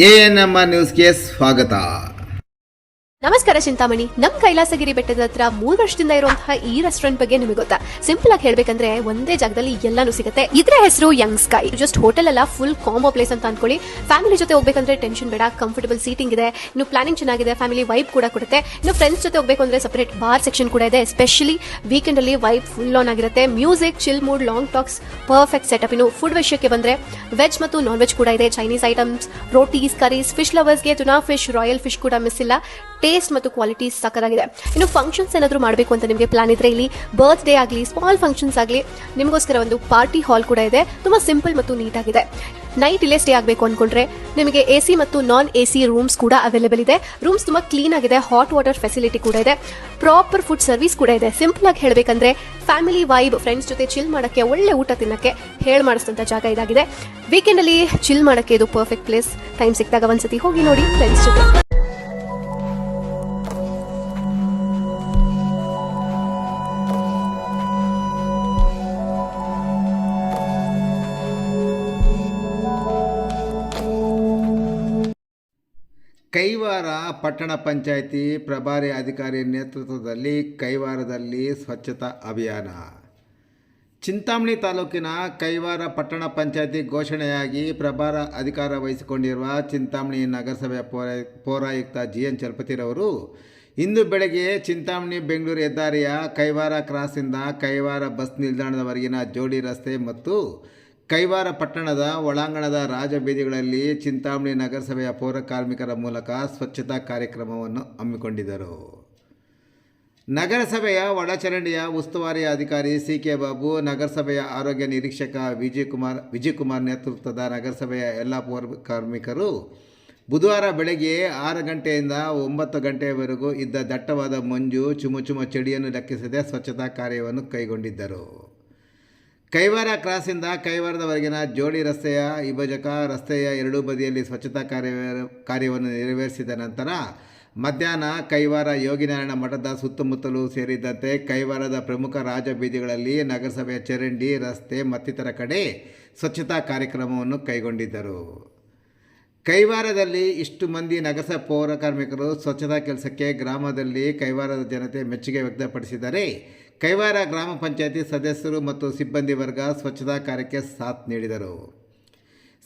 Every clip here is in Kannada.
ANMR ನ್ಯೂಸ್ಗೆ ಸ್ವಾಗತ. ನಮಸ್ಕಾರ ಚಿಂತಾಮಣಿ. ನಮ್ ಕೈಲಾಸಗಿರಿ ಬೆಟ್ಟದ ಹತ್ರ 3 ವರ್ಷದಿಂದ ಇರುವಂತಹ ಈ ರೆಸ್ಟೋರೆಂಟ್ ಬಗ್ಗೆ ನಿಮಗೆ ಗೊತ್ತಾ? ಸಿಂಪಲ್ ಆಗಿ ಹೇಳ್ಬೇಕಂದ್ರೆ ಒಂದೇ ಜಾಗದಲ್ಲಿ ಎಲ್ಲಾನು ಸಿಗುತ್ತೆ. ಇದ್ರ ಹೆಸರು ಯಂಗ್ ಸ್ಕೈ. ಜಸ್ಟ್ ಹೋಟೆಲ್ ಅಲ್ಲ, ಫುಲ್ ಕಾಂಬೋ ಪ್ಲೇಸ್ ಅಂತ ಅನ್ಕೊಳ್ಳಿ. ಫ್ಯಾಮಿಲಿ ಜೊತೆ ಹೋಗ್ಬೇಕಂದ್ರೆ ಟೆನ್ಷನ್ ಬೇಡ, ಕಂಫರ್ಟಬಲ್ ಸೀಟಿಂಗ್ ಇದೆ, ಇನ್ನು ಪ್ಲಾನಿಂಗ್ ಚೆನ್ನಾಗಿದೆ, ಫ್ಯಾಮಿಲಿ ವೈಬ್ ಕೂಡ ಕೊಡುತ್ತೆ. ಇನ್ನು ಫ್ರೆಂಡ್ಸ್ ಜೊತೆ ಹೋಗ್ಬೇಕು ಅಂದ್ರೆ ಸಪರೇಟ್ ಬಾರ್ ಸೆಕ್ಷನ್ ಕೂಡ ಇದೆ. ಎಸ್ಪೆಷಲಿ ವೀಕೆಂಡ್ ಅಲ್ಲಿ ವೈಬ್ ಫುಲ್ ಆನ್ ಆಗಿರುತ್ತೆ. Music, chill mood, long talks, perfect setup. ಇನ್ನು ಫುಡ್ ವಿಷಯಕ್ಕೆ ಬಂದ್ರೆ ವೆಜ್ ಮತ್ತು ನಾನ್ ವೆಜ್ ಕೂಡ ಇದೆ. Chinese items, rotis, curries, fish ಲವರ್ಸ್ಗೆ ಟುನಾ ಫಿಶ್, ರಾಯಲ್ ಫಿಶ್ ಕೂಡ ಮಿಸ್ ಇಲ್ಲ. ಟೇಸ್ಟ್ ಮತ್ತು ಕ್ವಾಲಿಟಿ ಸಕ್ಕತ್ತಾಗಿದೆ. ಇನ್ನು ಫಂಕ್ಷನ್ಸ್ ಏನಾದರೂ ಮಾಡಬೇಕು ಅಂತ ನಿಮಗೆ ಪ್ಲಾನ್ ಇದ್ರೆ ಇಲ್ಲಿ ಬರ್ತ್ಡೇ ಆಗಲಿ, ಸ್ಮಾಲ್ ಫಂಕ್ಷನ್ಸ್ ಆಗಲಿ, ನಿಮಗೋಸ್ಕರ ಒಂದು ಪಾರ್ಟಿ ಹಾಲ್ ಕೂಡ ಇದೆ. ತುಂಬಾ ಸಿಂಪಲ್ ಮತ್ತು ನೀಟ್ ಆಗಿದೆ. ನೈಟ್ ಇಲ್ಲೇ ಸ್ಟೇ ಆಗಬೇಕು ಅನ್ಕೊಂಡ್ರೆ ನಿಮಗೆ AC ಮತ್ತು ನಾನ್ AC ರೂಮ್ಸ್ ಕೂಡ ಅವೈಲೇಬಲ್ ಇದೆ. ರೂಮ್ಸ್ ತುಂಬಾ ಕ್ಲೀನ್ ಆಗಿದೆ. ಹಾಟ್ ವಾಟರ್ ಫೆಸಿಲಿಟಿ ಕೂಡ ಇದೆ. ಪ್ರಾಪರ್ ಫುಡ್ ಸರ್ವಿಸ್ ಕೂಡ ಇದೆ. ಸಿಂಪಲ್ ಆಗಿ ಹೇಳಬೇಕಂದ್ರೆ ಫ್ಯಾಮಿಲಿ ವೈಬ್, ಫ್ರೆಂಡ್ಸ್ ಜೊತೆ ಚಿಲ್ ಮಾಡಕ್ಕೆ, ಒಳ್ಳೆ ಊಟ ತಿನ್ನಕ್ಕೆ ಹೇಳಿ ಮಾಡಿಸಿದಂತ ಜಾಗ ಇದಾಗಿದೆ. ವೀಕೆಂಡ್ ಅಲ್ಲಿ ಚಿಲ್ ಮಾಡಕ್ಕೆ ಇದು ಪರ್ಫೆಕ್ಟ್ ಪ್ಲೇಸ್. ಟೈಮ್ ಸಿಕ್ಕಿದಾಗ ಒಂದ್ಸತಿ ಹೋಗಿ ನೋಡಿ ಫ್ರೆಂಡ್ಸ್ ಜೊತೆ. ಕೈವಾರ ಪಟ್ಟಣ ಪಂಚಾಯಿತಿ ಪ್ರಭಾರಿ ಅಧಿಕಾರಿ ನೇತೃತ್ವದಲ್ಲಿ ಕೈವಾರದಲ್ಲಿ ಸ್ವಚ್ಛತಾ ಅಭಿಯಾನ. ಚಿಂತಾಮಣಿ ತಾಲೂಕಿನ ಕೈವಾರ ಪಟ್ಟಣ ಪಂಚಾಯಿತಿ ಘೋಷಣೆಯಾಗಿ ಪ್ರಭಾರ ಅಧಿಕಾರ ವಹಿಸಿಕೊಂಡಿರುವ ಚಿಂತಾಮಣಿ ನಗರಸಭೆಯ ಪೌರಾಯುಕ್ತ GN ಚಲಪತಿರವರು ಇಂದು ಬೆಳಗ್ಗೆ ಚಿಂತಾಮಣಿ ಬೆಂಗಳೂರು ಹೆದ್ದಾರಿಯ ಕೈವಾರ ಕ್ರಾಸಿಂದ ಕೈವಾರ ಬಸ್ ನಿಲ್ದಾಣದವರೆಗಿನ ಜೋಡಿ ರಸ್ತೆ ಮತ್ತು ಕೈವಾರ ಪಟ್ಟಣದ ಒಳಾಂಗಣದ ರಾಜಬೀದಿಗಳಲ್ಲಿ ಚಿಂತಾಮಣಿ ನಗರಸಭೆಯ ಪೌರ ಕಾರ್ಮಿಕರ ಮೂಲಕ ಸ್ವಚ್ಛತಾ ಕಾರ್ಯಕ್ರಮವನ್ನು ಹಮ್ಮಿಕೊಂಡಿದ್ದರು. ನಗರಸಭೆಯ ಒಳಚರಂಡಿಯ ಉಸ್ತುವಾರಿ ಅಧಿಕಾರಿ CK ಬಾಬು, ನಗರಸಭೆಯ ಆರೋಗ್ಯ ನಿರೀಕ್ಷಕ ವಿಜಯಕುಮಾರ್ ನೇತೃತ್ವದ ನಗರಸಭೆಯ ಎಲ್ಲ ಪೌರ ಕಾರ್ಮಿಕರು ಬುಧವಾರ ಬೆಳಗ್ಗೆ 6 ಗಂಟೆಯಿಂದ 9 ಗಂಟೆಯವರೆಗೂ ಇದ್ದ ದಟ್ಟವಾದ ಮಂಜು, ಚುಮುಚುಮ ಚಳಿಯನ್ನು ಲೆಕ್ಕಿಸದೆ ಸ್ವಚ್ಛತಾ ಕಾರ್ಯವನ್ನು ಕೈಗೊಂಡಿದ್ದರು. ಕೈವಾರ ಕ್ರಾಸಿಂದ ಕೈವಾರದವರೆಗಿನ ಜೋಡಿ ರಸ್ತೆಯ ವಿಭಜಕ ರಸ್ತೆಯ ಎರಡೂ ಬದಿಯಲ್ಲಿ ಸ್ವಚ್ಛತಾ ಕಾರ್ಯವನ್ನು ನೆರವೇರಿಸಿದ ನಂತರ ಮಧ್ಯಾಹ್ನ ಕೈವಾರ ಯೋಗಿನಾರಾಯಣ ಮಠದ ಸುತ್ತಮುತ್ತಲೂ ಸೇರಿದಂತೆ ಕೈವಾರದ ಪ್ರಮುಖ ರಾಜಬೀದಿಗಳಲ್ಲಿ ನಗರಸಭೆಯ ಚರಂಡಿ, ರಸ್ತೆ ಮತ್ತಿತರ ಕಡೆ ಸ್ವಚ್ಛತಾ ಕಾರ್ಯಕ್ರಮವನ್ನು ಕೈಗೊಂಡಿದ್ದರು. ಕೈವಾರದಲ್ಲಿ ಇಷ್ಟು ಮಂದಿ ನಗರಸಭೆ ಪೌರ ಕಾರ್ಮಿಕರು ಸ್ವಚ್ಛತಾ ಕೆಲಸಕ್ಕೆ ಗ್ರಾಮದಲ್ಲಿ ಕೈವಾರದ ಜನತೆ ಮೆಚ್ಚುಗೆ ವ್ಯಕ್ತಪಡಿಸಿದರೆ, ಕೈವಾರ ಗ್ರಾಮ ಪಂಚಾಯತಿ ಸದಸ್ಯರು ಮತ್ತು ಸಿಬ್ಬಂದಿ ವರ್ಗ ಸ್ವಚ್ಛತಾ ಕಾರ್ಯಕ್ಕೆ ಸಾಥ್ ನೀಡಿದರು.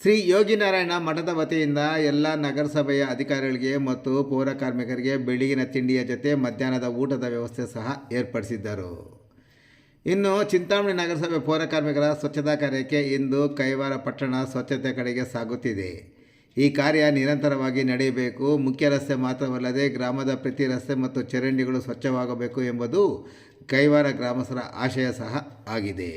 ಶ್ರೀ ಯೋಗಿನಾರಾಯಣ ಮಠದ ವತಿಯಿಂದ ಎಲ್ಲ ನಗರಸಭೆಯ ಅಧಿಕಾರಿಗಳಿಗೆ ಮತ್ತು ಪೌರ ಕಾರ್ಮಿಕರಿಗೆ ಬೆಳಗಿನ ತಿಂಡಿಯ ಜೊತೆ ಮಧ್ಯಾಹ್ನದ ಊಟದ ವ್ಯವಸ್ಥೆ ಸಹ ಏರ್ಪಡಿಸಿದ್ದರು. ಇನ್ನು ಚಿಂತಾಮಣಿ ನಗರಸಭೆ ಪೌರ ಕಾರ್ಮಿಕರ ಸ್ವಚ್ಛತಾ ಕಾರ್ಯಕ್ಕೆ ಇಂದು ಕೈವಾರ ಪಟ್ಟಣ ಸ್ವಚ್ಛತೆ ಕಡೆಗೆ ಸಾಗುತ್ತಿದೆ. ಈ ಕಾರ್ಯ ನಿರಂತರವಾಗಿ ನಡೆಯಬೇಕು. ಮುಖ್ಯ ರಸ್ತೆ ಮಾತ್ರವಲ್ಲದೆ ಗ್ರಾಮದ ಪ್ರತಿ ರಸ್ತೆ ಮತ್ತು ಚರಂಡಿಗಳು ಸ್ವಚ್ಛವಾಗಬೇಕು ಎಂಬುದು ಕೈವಾರ ಗ್ರಾಮಸ್ಥರ ಆಶಯ ಸಹ ಆಗಿದೆ.